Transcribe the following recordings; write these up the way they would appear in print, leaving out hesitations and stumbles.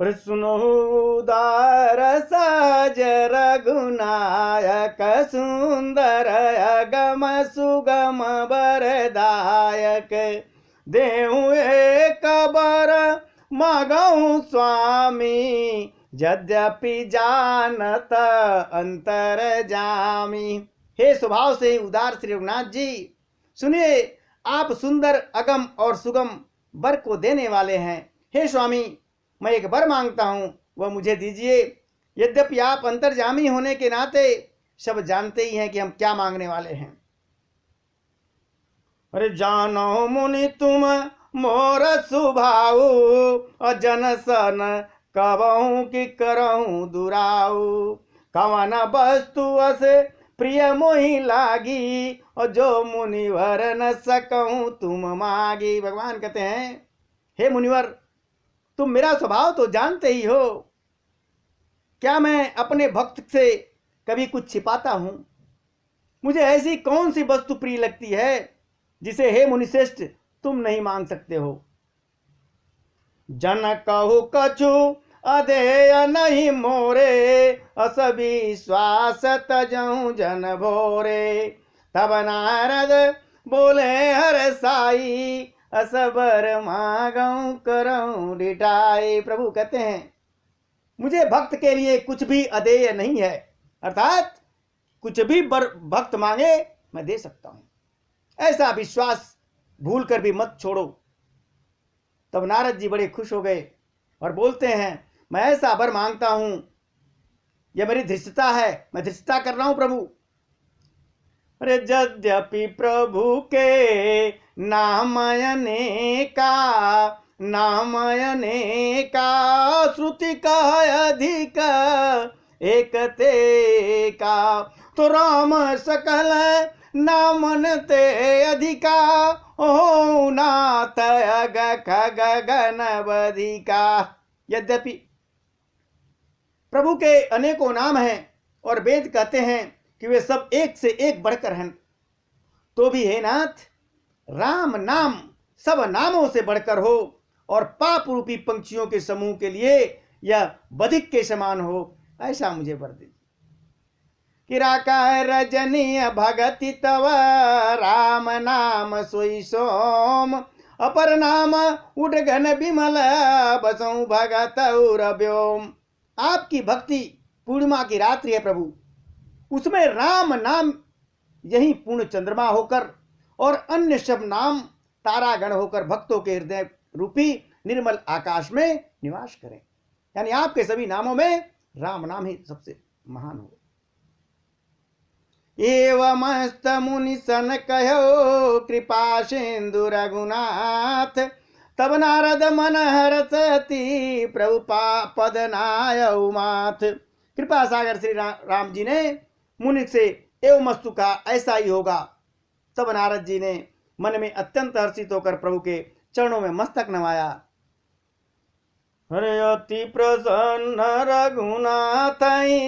और सुनो उदार सहज रघुनायक सुंदर अगम सुगम वरदायक देहु एक बर मागहु स्वामी यद्यपि जानत अंतर जामी। हे स्वभाव से उदार श्री रघुनाथ जी, सुनिए, आप सुंदर अगम और सुगम वर को देने वाले हैं। हे स्वामी, मैं एक वर मांगता हूं, वह मुझे दीजिए। यद्यपि आप अंतर्जामी होने के नाते सब जानते ही हैं कि हम क्या मांगने वाले हैं। अरे जानो मुनि तुम मोर सुभाऊ अजन सन कबहू कि करहूं दुराऊ कवन वस्तु असे प्रिय मोहि लागी और जो मुनिवर न सकूं तुम मागी। भगवान कहते हैं, हे मुनिवर, तुम मेरा स्वभाव तो जानते ही हो। क्या मैं अपने भक्त से कभी कुछ छिपाता हूं? मुझे ऐसी कौन सी वस्तु प्रिय लगती है जिसे हे मुनिश्रेष्ठ तुम नहीं मांग सकते हो। जन कहु कछु अधेय नहीं मोरे अस विश्वास तजहु जन भोरे तब नारद बोले हर साई असबर मांगू करऊं डिठाई। प्रभु कहते हैं, मुझे भक्त के लिए कुछ भी अधेय नहीं है, अर्थात कुछ भी भक्त मांगे मैं दे सकता हूं, ऐसा विश्वास भूल कर भी मत छोड़ो। तब नारद जी बड़े खुश हो गए और बोलते हैं, मैं ऐसा वर मांगता हूं, यह मेरी धृष्टता है, मैं धृष्टता कर रहा हूं प्रभु। अरे यद्यपि प्रभु के नामयने का श्रुति कह अधिक एक ते का तो राम सकल नामन ते अधिका ओ नाथ गगन बधिका। यद्यपि प्रभु के अनेकों नाम हैं और वेद कहते हैं कि वे सब एक से एक बढ़कर हैं, तो भी हे नाथ, राम नाम सब नामों से बढ़कर हो और पाप रूपी पंक्षियों के समूह के लिए यह बधिक के समान हो, ऐसा मुझे वर दीजिए। किराकार रजनीय भगति तव राम नाम सोई सोम अपर नाम उडघन विमल बसऊ भगत व्योम। आपकी भक्ति पूर्णिमा की रात्रि है प्रभु, उसमें राम नाम यही पूर्ण चंद्रमा होकर और अन्य सब नाम तारागण होकर भक्तों के हृदय रूपी निर्मल आकाश में निवास करें। यानी आपके सभी नामों में राम नाम ही सबसे महान हो। एवमस्त मुनि सन कहो कृपा सिंधु रघुनाथ तब नारद मन हरसती प्रभु पद नायउ माथ। कृपा सागर श्री राम जी ने मुनि से एवं मस्तु का ऐसा ही होगा। तब नारद जी ने मन में अत्यंत हर्षित होकर प्रभु के चरणों में मस्तक नवाया। हरे अति प्रसन्न रघुनाथ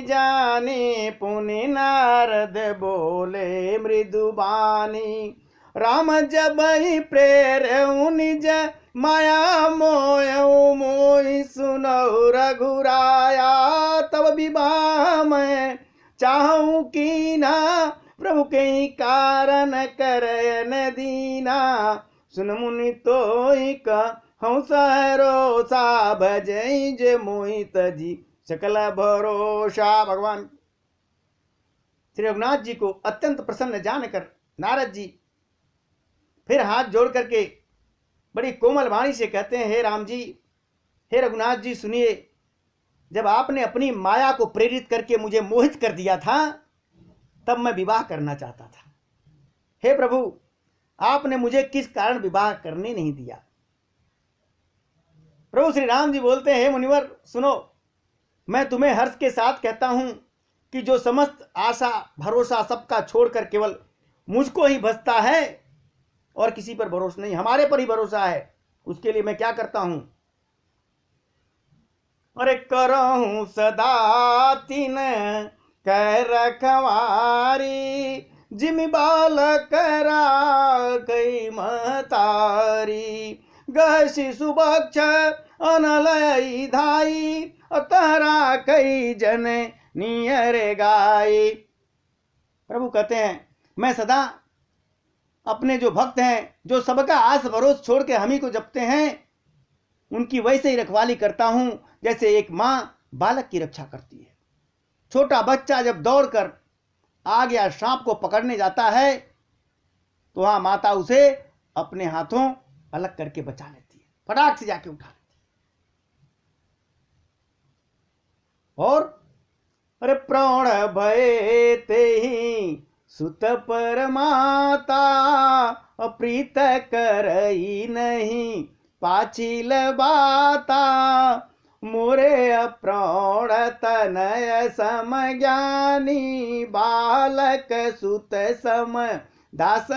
जानी पुनि नारद बोले मृदुबानी राम जब ही प्रेर निज माया मोय मोहि सुनहु रघुराया तब विवाह मैं चाहूं की ना प्रभु के कारण करयन दीना सुन मुनि तो ही कहूं सहरोसा भजई जे मोहित जी सकल भरोसा। भगवान श्री रघुनाथ जी को अत्यंत प्रसन्न जानकर नारद जी फिर हाथ जोड़ करके बड़ी कोमल वाणी से कहते हैं, हे राम जी, हे रघुनाथ जी, सुनिए, जब आपने अपनी माया को प्रेरित करके मुझे मोहित कर दिया था तब मैं विवाह करना चाहता था। हे प्रभु, आपने मुझे किस कारण विवाह करने नहीं दिया। प्रभु श्री राम जी बोलते हैं, हे मुनिवर सुनो, मैं तुम्हें हर्ष के साथ कहता हूं कि जो समस्त आशा भरोसा सबका छोड़कर केवल मुझको ही बसता है और किसी पर भरोसा नहीं, हमारे पर ही भरोसा है, उसके लिए मैं क्या करता हूं। अरे करहूं सदा तीन कह रखवारी जिमि बाल करा कई महतारी गह शिशु बक्ष अनलय धाई, तहरा कई जन नियर गाय। प्रभु कहते हैं मैं सदा अपने जो भक्त हैं, जो सबका आस भरोस छोड़ के हम ही को जपते हैं, उनकी वैसे ही रखवाली करता हूं जैसे एक मां बालक की रक्षा करती है। छोटा बच्चा जब दौड़कर आ गया सांप को पकड़ने जाता है तो वहां माता उसे अपने हाथों अलग करके बचा लेती है, फटाक से जाके उठा लेती है। और अरे प्राण भय ते ही सुत पर माता, अप्रीत करई नहीं पाचिल बाता, मोरे अप्राण तनय सम ज्ञानी, बालक सुत सम दास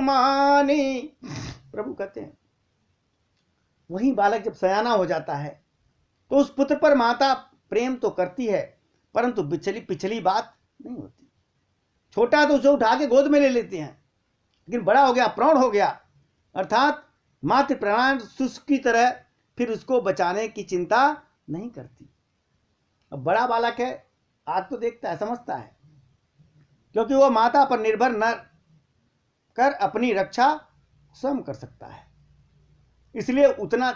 मानी। प्रभु कहते हैं वही बालक जब सयाना हो जाता है तो उस पुत्र पर माता प्रेम तो करती है, परंतु पिछली बात नहीं होती। छोटा तो उसे उठा के गोद में ले लेते हैं, लेकिन बड़ा हो गया, प्रौढ़ हो गया, अर्थात मातृ प्राण सुख की तरह फिर उसको बचाने की चिंता नहीं करती। अब बड़ा बालक है, आज तो देखता है, समझता है, क्योंकि वो माता पर निर्भर न कर अपनी रक्षा स्वयं कर सकता है, इसलिए उतना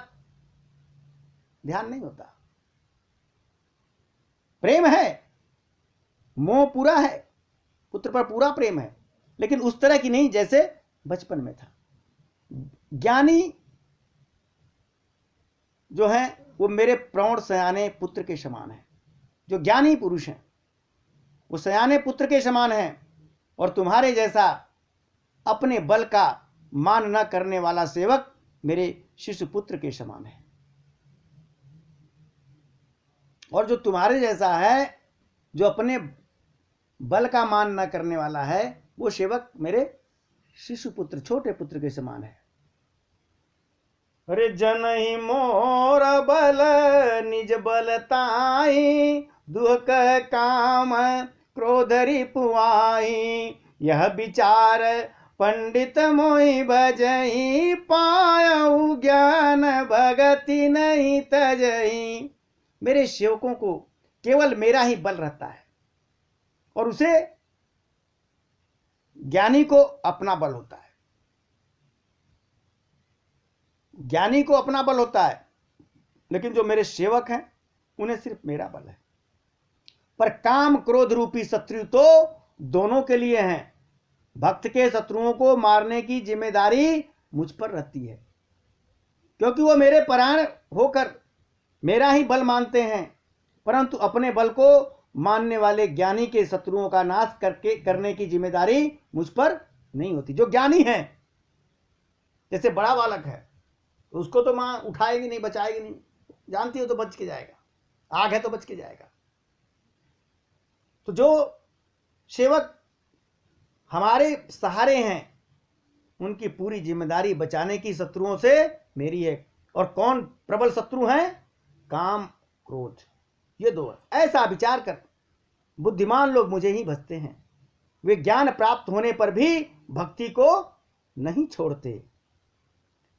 ध्यान नहीं होता। प्रेम है, मोह पूरा है, पुत्र पर पूरा प्रेम है, लेकिन उस तरह की नहीं जैसे बचपन में था। ज्ञानी जो है वो मेरे प्रौढ़ सयाने पुत्र के समान है। जो ज्ञानी पुरुष हैं वो सयाने पुत्र के समान है, और तुम्हारे जैसा अपने बल का मान न करने वाला सेवक मेरे शिशु पुत्र के समान है। और जो तुम्हारे जैसा है, जो अपने बल का मान न करने वाला है, वो सेवक मेरे शिशु पुत्र, छोटे पुत्र के समान है। अरे जनहि मोर बल निज बलताई, दुख काम क्रोधरि पुआई, यह विचार पंडित मोहि भजई, पायऊ ज्ञान भगति नहीं तजई। मेरे सेवकों को केवल मेरा ही बल रहता है, और उसे ज्ञानी को अपना बल होता है। ज्ञानी को अपना बल होता है, लेकिन जो मेरे सेवक हैं उन्हें सिर्फ मेरा बल है। पर काम क्रोध रूपी शत्रु तो दोनों के लिए हैं। भक्त के शत्रुओं को मारने की जिम्मेदारी मुझ पर रहती है, क्योंकि वो मेरे परायण होकर मेरा ही बल मानते हैं, परंतु अपने बल को मानने वाले ज्ञानी के शत्रुओं का नाश करने की जिम्मेदारी मुझ पर नहीं होती। जो ज्ञानी है, जैसे बड़ा बालक है, उसको तो मां उठाएगी नहीं, बचाएगी नहीं, जानती हो तो बच के जाएगा, आग है तो बच के जाएगा। तो जो सेवक हमारे सहारे हैं, उनकी पूरी जिम्मेदारी बचाने की शत्रुओं से मेरी है। और कौन प्रबल शत्रु हैं? काम क्रोध, ये दो। ऐसा विचार कर बुद्धिमान लोग मुझे ही भजते हैं। वे ज्ञान प्राप्त होने पर भी भक्ति को नहीं छोड़ते।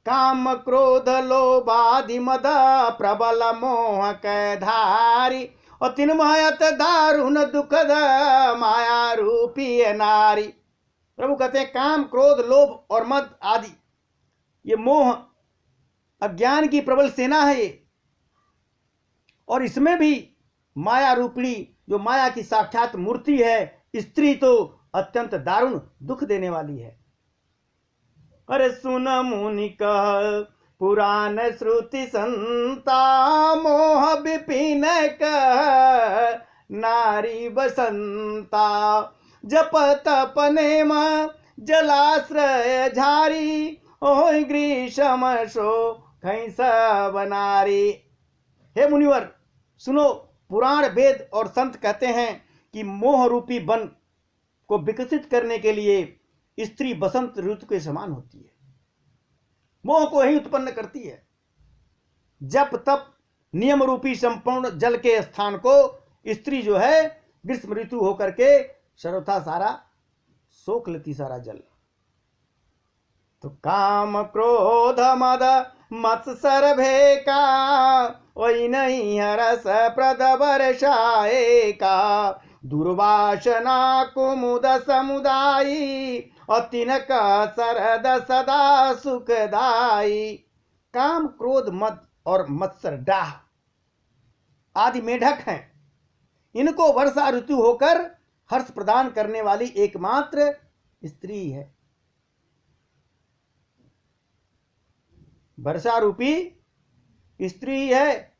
काम क्रोध लोभ आदि मद प्रबल मोह के धारी, और तिन्मयत दारुण दुखद माया रूपी नारी। प्रभु कहते हैं काम क्रोध लोभ और मद आदि, ये मोह अज्ञान की प्रबल सेना है ये, और इसमें भी माया रूपिणी, जो माया की साक्षात मूर्ति है स्त्री, तो अत्यंत दारुण दुख देने वाली है। अरे सुन मुनि कह पुराण श्रुति संता, मोह विपिन कह नारी बसंता, जप तप नेम जलाश्रय झारी, ओह ग्रीष्म शो खैस बनारी। हे मुनिवर सुनो, पुराण वेद और संत कहते हैं कि मोह रूपी वन को विकसित करने के लिए स्त्री बसंत ऋतु के समान होती है, मोह को ही उत्पन्न करती है। जप तप नियम रूपी संपूर्ण जल के स्थान को स्त्री जो है ग्रीष्म ऋतु होकर के सर्वथा सारा सोख लेती, सारा जल। तो काम क्रोध मद मत्सर भेका वही नहीं हरस प्रद वर्षाए का दुर्वासना कुमुद समुदायी अतिनक सरद सदा सुखदाई। काम क्रोध मद और मत्सर डाह आदि मेढक हैं। इनको वर्षा ऋतु होकर हर्ष प्रदान करने वाली एकमात्र स्त्री है। वर्षा रूपी स्त्री है।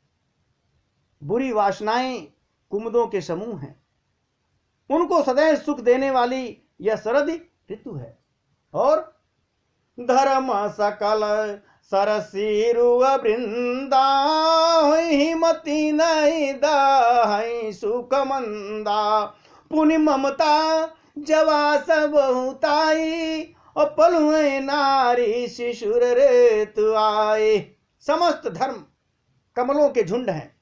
बुरी वासनाएं कुमुदों के समूह हैं। उनको सदैव सुख देने वाली यह शरद ऋतु है। और धर्म सकल सरसीरु वृंदा हिमति नहीं दहि सुख मंदा पुनि ममता जवास बहुताई अपलुए नारी शिशुर ऋतु आए। समस्त धर्म कमलों के झुंड हैं।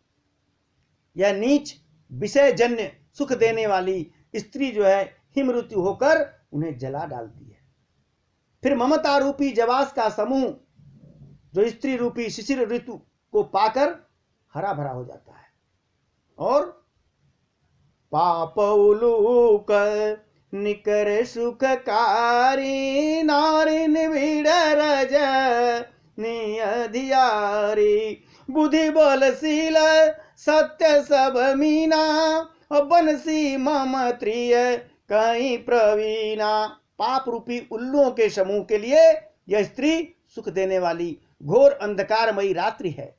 यह नीच विषय जन्य सुख देने वाली स्त्री जो है हिम ऋतु होकर उन्हें जला डालती है। फिर ममता रूपी जवास का समूह जो स्त्री रूपी शिशिर ऋतु को पाकर हरा भरा हो जाता है। और पाप उलूक निकर सुखकारी नारी निबिड़ रज नियधियारी बुद्धि बलशील सत्य सब मीना बंसी मम त्रिय कहीं प्रवीणा। पाप रूपी उल्लुओं के समूह के लिए यह स्त्री सुख देने वाली घोर अंधकारमयी रात्रि है।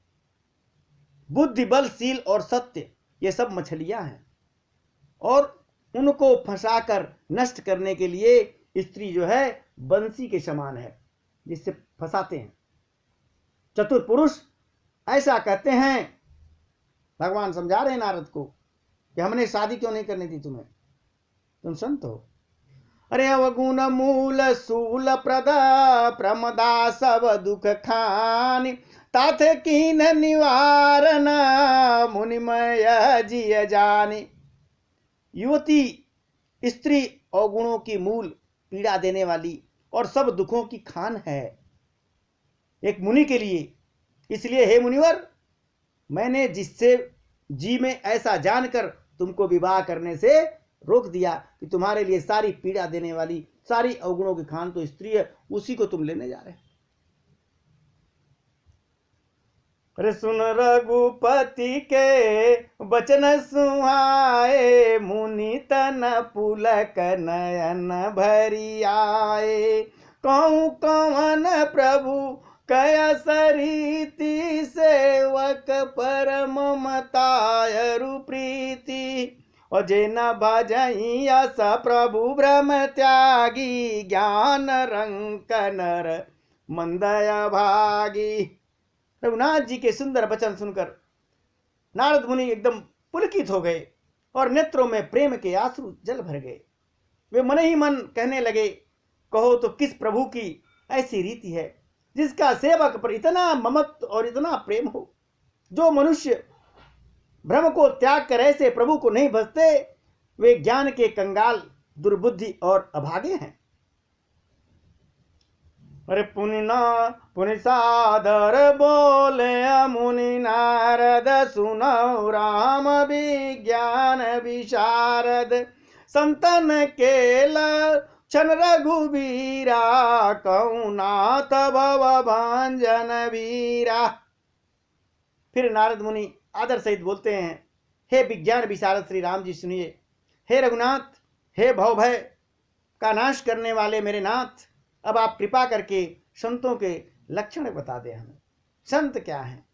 बुद्धि बलशील और सत्य ये सब मछलियां हैं और उनको फंसाकर नष्ट करने के लिए स्त्री जो है बंसी के समान है जिससे फंसाते हैं। चतुर पुरुष ऐसा कहते हैं। भगवान समझा रहे हैं नारद को कि हमने शादी क्यों नहीं करनी थी तुम्हें, तुम संत हो। अरे अवगुण मूल सूल प्रद प्रमदा सब दुख खान ताथ कीन निवारण मुनिमय जिय जाने। युवती स्त्री अवगुणों की मूल पीड़ा देने वाली और सब दुखों की खान है एक मुनि के लिए। इसलिए हे मुनिवर, मैंने जिससे जी में ऐसा जानकर तुमको विवाह करने से रोक दिया कि तुम्हारे लिए सारी पीड़ा देने वाली सारी अवगुणों की खान तो स्त्री है, उसी को तुम लेने जा रहे हो। अरे सुन रघुपति के बचन सुहाए मुनि तन पुलक नयन भरी आए। कहूँ कवन प्रभु कया सरीति सेवक परम मतायरु प्रीति और जे न भजई अस प्रभु ब्रह्म त्यागी ज्ञान रंक नर मंदय भागी। रघुनाथ जी के सुंदर वचन सुनकर नारद मुनि एकदम पुलकित हो गए और नेत्रों में प्रेम के आंसू जल भर गए। वे मन ही मन कहने लगे, कहो तो किस प्रभु की ऐसी रीति है जिसका सेवक पर इतना ममत्व और इतना प्रेम हो। जो मनुष्य भ्रम को त्याग कर ऐसे प्रभु को नहीं भजते वे ज्ञान के कंगाल दुर्बुद्धि और अभागे हैं। अरे पुनि सादर बोले मुनि नारद सुनो राम विज्ञान विशारद संतन केल क्षण रघुवीरा कहूँ नाथ भव भांजन वीरा। फिर नारद मुनि आदर सहित बोलते हैं, हे विज्ञान विशारद श्री राम जी सुनिए। हे रघुनाथ, हे भवभय का नाश करने वाले मेरे नाथ, अब आप कृपा करके संतों के लक्षण बता दें हमें। संत क्या हैं?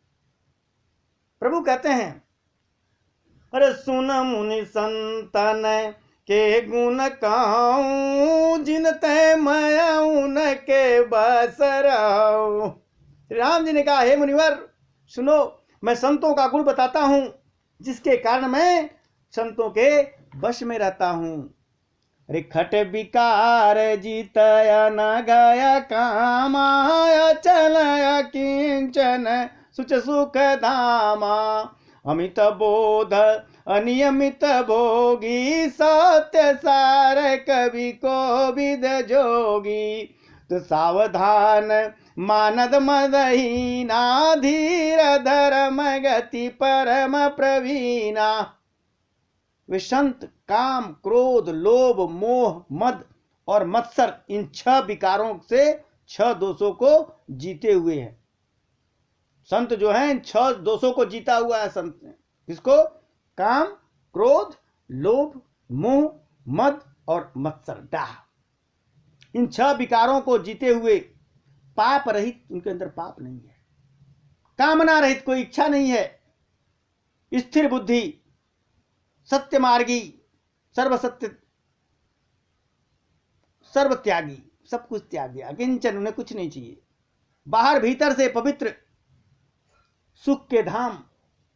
प्रभु कहते हैं, अरे सुन मुनि संतन के गुण कहूं जिनते मैं उनके बस रहूं। राम जी ने कहा, हे मुनिवर सुनो, मैं संतों का गुण बताता हूं जिसके कारण मैं संतों के वश में रहता हूं। रिखट विकार जीतय न गय कामाय चलय किंचन सुच सुख धामा। अमित बोध अनियमित भोगी सत्य सार कवि को विद जोगी। तो सावधान मानद मदहीना धीर धर्म गति परम प्रवीणा। वे संत काम, क्रोध, लोभ, मोह, मद और मत्सर, इन 6 विकारों से 6 दोषों को जीते हुए हैं। संत जो हैं इन 6 दोषों को जीता हुआ है संत ने। किसको? काम, क्रोध, लोभ, मोह, मद और मत्सर, डाह। इन 6 विकारों को जीते हुए, पाप रहित, उनके अंदर पाप नहीं है, कामना रहित, कोई इच्छा नहीं है, स्थिर बुद्धि, सत्य मार्गी, सर्वसत्य, सर्व त्यागी, सब कुछ त्याग दिया, किंचन, उन्हें कुछ नहीं चाहिए। बाहर भीतर से पवित्र, सुख के धाम,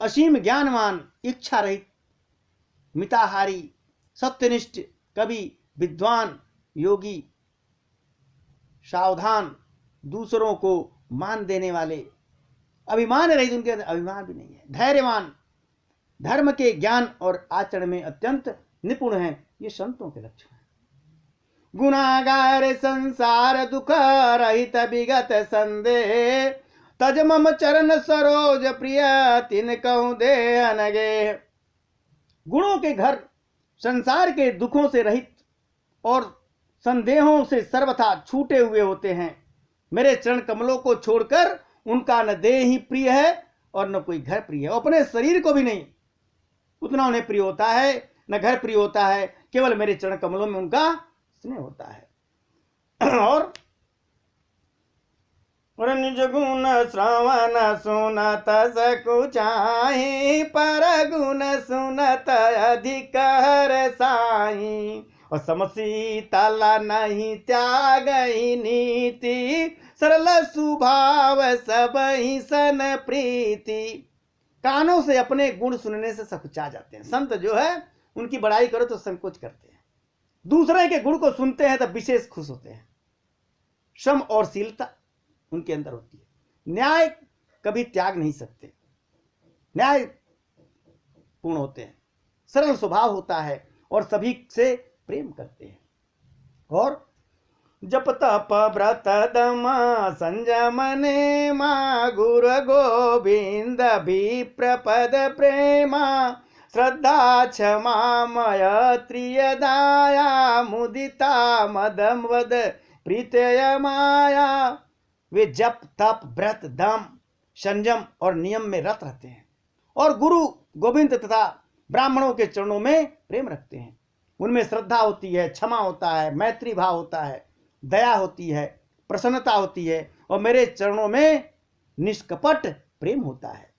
असीम ज्ञानवान, इच्छा रहित, मिताहारी, सत्यनिष्ठ, कवि, विद्वान, योगी, सावधान, दूसरों को मान देने वाले, अभिमान रहित, उनके अंदर अभिमान भी नहीं है, धैर्यवान, धर्म के ज्ञान और आचरण में अत्यंत निपुण हैं। ये संतों के लक्षण हैं। गुनागार संसार दुख रहित विगत संदेह, तज मम चरण सरोज प्रिय तिन कहूं दे अनगे। गुणों के घर, संसार के दुखों से रहित और संदेहों से सर्वथा छूटे हुए होते हैं। मेरे चरण कमलों को छोड़कर उनका न देह ही प्रिय है और न कोई घर प्रिय है। अपने शरीर को भी नहीं उतना उन्हें प्रिय होता है, न घर प्रिय होता है, केवल मेरे चरण कमलों में उनका स्नेह होता है। और निज गुण श्रवण सुनत सकुचाई, पर गुण सुनत अधिक हरसाई। और समशीतल नहीं त्यागई नीति, सरल स्वभाव सब ही सन प्रीति। कानों से अपने गुण सुनने से सकुचा जाते हैं। संत जो है उनकी बड़ाई करो तो संकोच करते हैं, दूसरे के गुण को सुनते हैं तब विशेष खुश होते हैं। श्रम और शीलता उनके अंदर होती है। न्याय कभी त्याग नहीं सकते, न्याय पूर्ण होते हैं, सरल स्वभाव होता है और सभी से प्रेम करते हैं। और जप तप व्रत दम संयम नेमा, गुरु गोविंद विप्र पद प्रेमा। श्रद्धा क्षमा मैत्रिय दाया, मुदिता मदम वद प्रीतय माया। वे जप तप व्रत दम संयम और नियम में रत रहते हैं और गुरु गोविंद तथा ब्राह्मणों के चरणों में प्रेम रखते हैं। उनमें श्रद्धा होती है, क्षमा होता है, मैत्री भाव होता है, दया होती है, प्रसन्नता होती है और मेरे चरणों में निष्कपट प्रेम होता है।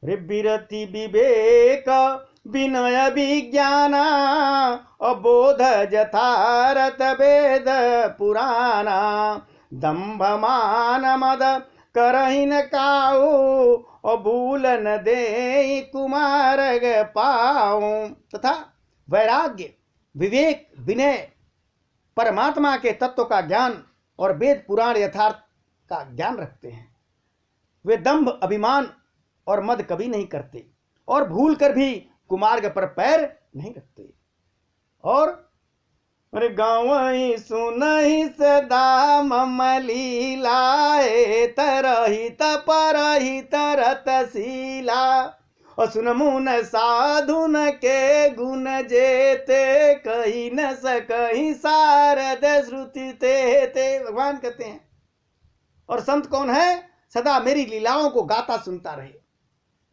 विरति विवेक विनय विज्ञाना, अबोध यथारथ वेद पुराना। दंभ मान मद करहिन काऊ, अबूल न दे कुमारग पाऊं। तथा वैराग्य, विवेक, विनय, परमात्मा के तत्व का ज्ञान और वेद पुराण यथार्थ का ज्ञान रखते हैं। वे दंभ, अभिमान और मद कभी नहीं करते और भूल कर भी कुमार्ग पर पैर नहीं रखते। और गाँव सुनहि सदा मम लीलाए, तरहित परहित रतशीला। और सुन मुन साधुन के गुण जेते, कही न सकही सारद श्रुति ते। भगवान कहते हैं और संत कौन है? सदा मेरी लीलाओं को गाता सुनता रहे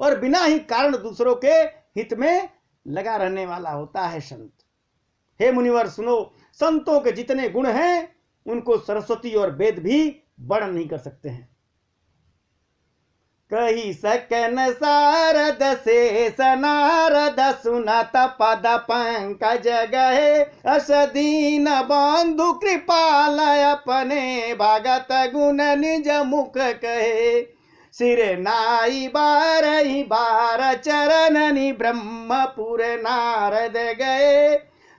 और बिना ही कारण दूसरों के हित में लगा रहने वाला होता है संत। हे मुनिवर सुनो, संतों के जितने गुण हैं उनको सरस्वती और वेद भी वर्णन नहीं कर सकते हैं। कही सकन सारद शेष नारद, सुनत पद पंकज गहे। अस दीन बंधु कृपाल, अपने भगत गुण निज मुख कहे। सिर नाई बारही बार चरणनि, ब्रह्मपुर नारद गए।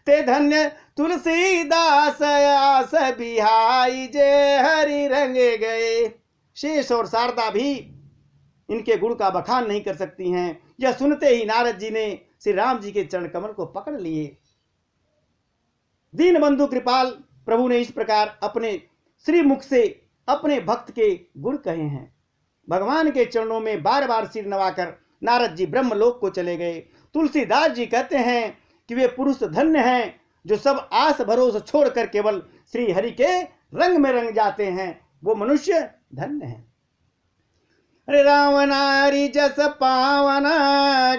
ते धन्य तुलसीदास आस बिहाई, जे हरि रंग गए। शेष और शारदा भी इनके गुण का बखान नहीं कर सकती हैं। यह सुनते ही नारद जी ने श्री राम जी के चरण कमल को पकड़ लिए। दीन बंधु कृपाल प्रभु ने इस प्रकार अपने श्री मुख से अपने भक्त के गुण कहे हैं। भगवान के चरणों में बार बार सिर नवाकर नारद जी ब्रह्मलोक को चले गए। तुलसीदास जी कहते हैं कि वे पुरुष धन्य हैं जो सब आस भरोसा छोड़कर केवल श्री हरि के रंग में रंग जाते हैं, वो मनुष्य धन्य है। अरे राम नारी जस पावन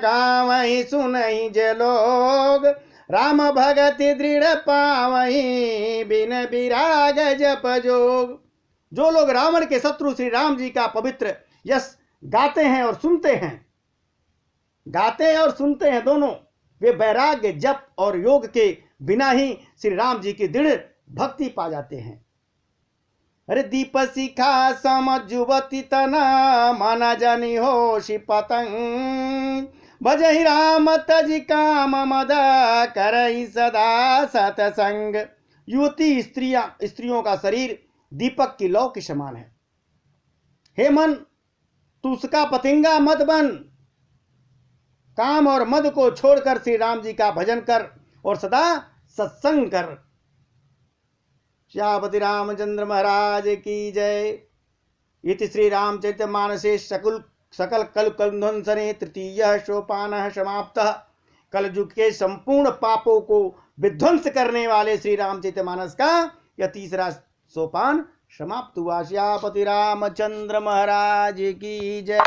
गावहि सुनहि जे लोग, राम भगति दृढ़ पावहि बिन विराग जप जोग। जो लोग रावण के शत्रु श्री राम जी का पवित्र यश गाते हैं और सुनते हैं, दोनों, वे वैराग्य जप और योग के बिना ही श्री राम जी की दृढ़ भक्ति पा जाते हैं। अरे दीप शिखा सम जुवती तना माना जनी होशी पतंग, भजहि राम तज काम मद करहि सदा सतसंग। युवती स्त्रियों का शरीर दीपक की लौ के समान है। हे मन, तू उसका पतंगा मत बन, काम और मद को छोड़कर श्री राम जी का भजन कर और सदा सत्संग कर। श्यापति रामचंद्र महाराज की जय। इति श्री रामचरितमानसे सकल कलुकंधंसने तृतीय सोपान समाप्तः। कलयुग के संपूर्ण पापों को विध्वंस करने वाले श्री रामचरितमानस का यह तीसरा सोपान समाप्त हुआ। श्यापति रामचंद्र महाराज की जय।